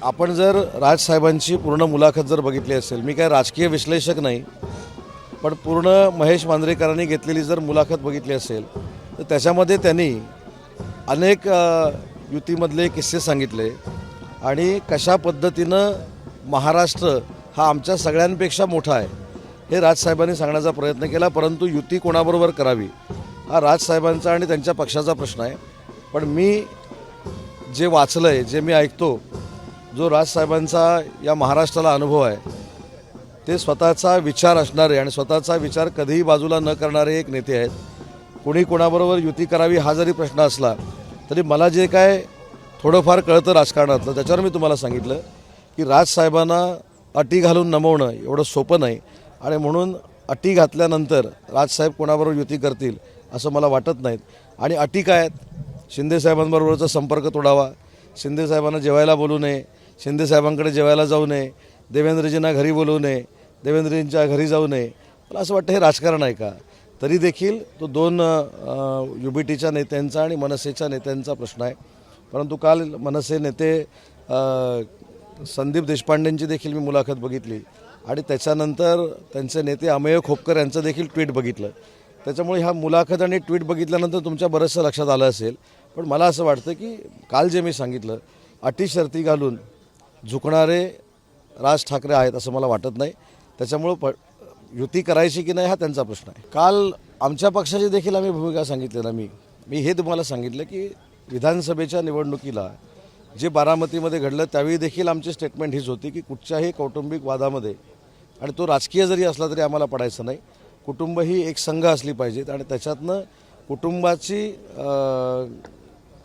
आपण जर राजसाहेबांची पूर्ण मुलाखत जर बघितली असेल, मी काय राजकीय विश्लेषक नाही, पण पूर्ण महेश मांजरेकरांनी घेतलेली जर मुलाखत बघितली असेल तर त्याच्यामध्ये त्यांनी अनेक युतीमधले किस्से सांगितले आणि कशा पद्धतीनं महाराष्ट्र हा आमच्या सगळ्यांपेक्षा मोठा आहे हे राजसाहेबांनी सांगण्याचा प्रयत्न केला. परंतु युती कोणाबरोबर करावी हा राजसाहेबांचा आणि त्यांच्या पक्षाचा प्रश्न आहे. पण मी जे वाचलं आहे, जे मी ऐकतो, जो राजसाहेबांचा या महाराष्ट्राला अनुभव आहे, ते स्वतःचा विचार असणारे आणि स्वतःचा विचार कधीही बाजूला न करणारे एक नेते आहेत. कोणी कोणाबरोबर युती करावी हा जरी प्रश्न असला तरी मला जे काय थोडंफार कळतं राजकारणातलं त्याच्यावर मी तुम्हाला सांगितलं की राजसाहेबांना अटी घालून नमवणं एवढं सोपं नाही आणि म्हणून अटी घातल्यानंतर राजसाहेब कोणाबरोबर युती करतील असं मला वाटत नाहीत. आणि अटी काय आहेत? शिंदेसाहेबांबरोबरचा संपर्क तोडावा, शिंदेसाहेबांना जेवायला बोलू नये, शिंदेसाहेबांकडे जेवायला जाऊ नये, देवेंद्रजींना घरी बोलवू नये, देवेंद्रजींच्या घरी जाऊ नये. मला असं वाटतं हे राजकारण आहे का? तरी देखील तो दोन युबीटीच्या नेत्यांचा आणि मनसेच्या नेत्यांचा प्रश्न आहे. परंतु काल मनसे नेते संदीप देशपांडेंची देखील मी मुलाखत बघितली आणि त्याच्यानंतर त्यांचे नेते अमेय खोपकर यांचं देखील ट्विट बघितलं. त्याच्यामुळे ह्या मुलाखत आणि ट्विट बघितल्यानंतर तुमच्या बरंचसं लक्षात आलं असेल. पण मला असं वाटतं की काल जे मी सांगितलं, अटी शर्ती घालून झुकणारे राज ठाकरे आहेत असं मला वाटत नाही. त्याच्यामुळं युती करायची की नाही हा त्यांचा प्रश्न आहे. काल आमच्या पक्षाची देखील आम्ही भूमिका सांगितली ना. मी हे तुम्हाला सांगितलं की विधानसभेच्या निवडणुकीला जे बारामतीमध्ये घडलं त्यावेळी देखील आमची स्टेटमेंट हीच होती की कुठच्याही कौटुंबिक वादामध्ये, आणि तो राजकीय जरी असला तरी आम्हाला पडायचं नाही. कुटुंब ही एक संघ असली पाहिजेत आणि त्याच्यातनं कुटुंबाची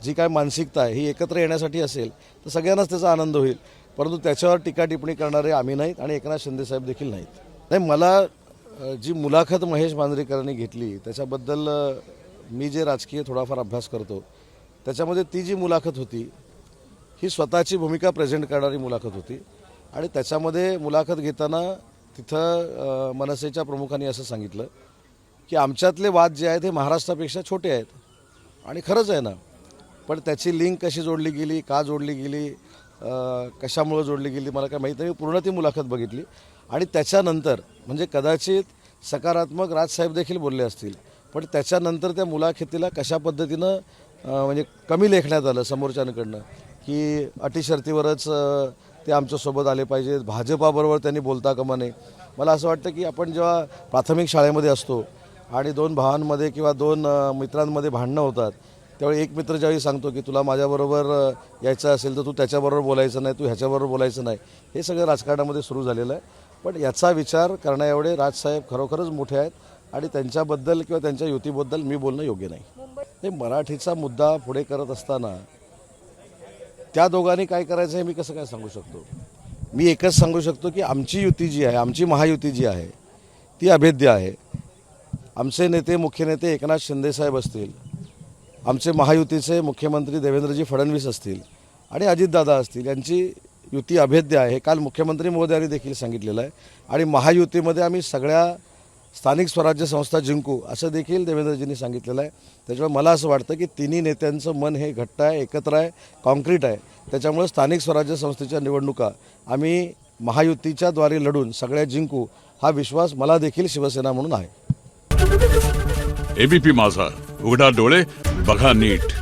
जी काय मानसिकता आहे ही एकत्र येण्यासाठी असेल तर सगळ्यांनाच त्याचा आनंद होईल. परंतु त्याच्यावर टीका टिप्पणी करणारे आम्ही नाहीत आणि एकनाथ शिंदेसाहेब देखील नाहीत. नाही, मला जी मुलाखत महेश मांजरेकरांनी घेतली त्याच्याबद्दल मी जे राजकीय थोडाफार अभ्यास करतो त्याच्यामध्ये ती जी मुलाखत होती ही स्वतःची भूमिका प्रेझेंट करणारी मुलाखत होती. आणि त्याच्यामध्ये मुलाखत घेताना तिथं मनसेच्या प्रमुखांनी असं सांगितलं की आमच्यातले वाद जे आहेत हे महाराष्ट्रापेक्षा छोटे आहेत. आणि खरंच आहे ना. पण त्याची लिंक कशी जोडली गेली, का जोडली गेली, कशामुळं जोडली गेली मला काय माहीत नाही. पूर्ण ती मुलाखत बघितली आणि त्याच्यानंतर म्हणजे कदाचित सकारात्मक राजसाहेब देखील बोलले असतील, पण त्याच्यानंतर त्या मुलाखतीला कशा पद्धतीनं म्हणजे कमी लेखण्यात आलं समोरच्यांकडनं की अटी शर्तीवरच ते आमच्यासोबत आले पाहिजेत, भाजपाबरोबर त्यांनी बोलता कामा नये. मला असं वाटतं की आपण जेव्हा प्राथमिक शाळेमध्ये असतो आणि दोन भावांमध्ये किंवा दोन मित्रांमध्ये भांडणं होतात त्यावेळी एक मित्र ज्यावेळी सांगतो की तुला माझ्याबरोबर यायचं असेल तर तू त्याच्याबरोबर बोलायचं नाही, तू ह्याच्याबरोबर बोलायचं नाही, हे सगळं राजकारणामध्ये सुरू झालेलं आहे. पण याचा विचार करण्याएवढे राजसाहेब खरोखरच मोठे आहेत आणि त्यांच्याबद्दल किंवा त्यांच्या युतीबद्दल मी बोलणं योग्य नाही. हे मराठीचा मुद्दा पुढे करत असताना त्या दोघांनी काय करायचं हे मी कसं काय सांगू शकतो? मी एकच सांगू शकतो की आमची युती जी आहे, आमची महायुती जी आहे ती अभेद्य आहे. आमचे नेते, मुख्य नेते एकनाथ शिंदेसाहेब असतील, आमचे महायुतीचे मुख्यमंत्री देवेंद्रजी फडणवीस असतील आणि अजितदादा असतील, यांची युती अभेद्य आहे. काल मुख्यमंत्री महोदयांनी देखील सांगितलेलं आहे. आणि महायुतीमध्ये आम्ही सगळ्या स्थानिक स्वराज्य संस्था जिंकू असं देखील देवेंद्रजींनी सांगितलेलं आहे. त्याच्यामुळे मला असं वाटतं की तिन्ही नेत्यांचं मन हे घट्ट आहे, एकत्र आहे, कॉन्क्रीट आहे. त्याच्यामुळे स्थानिक स्वराज्य संस्थेच्या निवडणुका आम्ही महायुतीच्याद्वारे लढून सगळ्या जिंकू हा विश्वास मला देखील शिवसेना म्हणून आहे. एबीपी माझा, उघडा डोळे बघा नीट.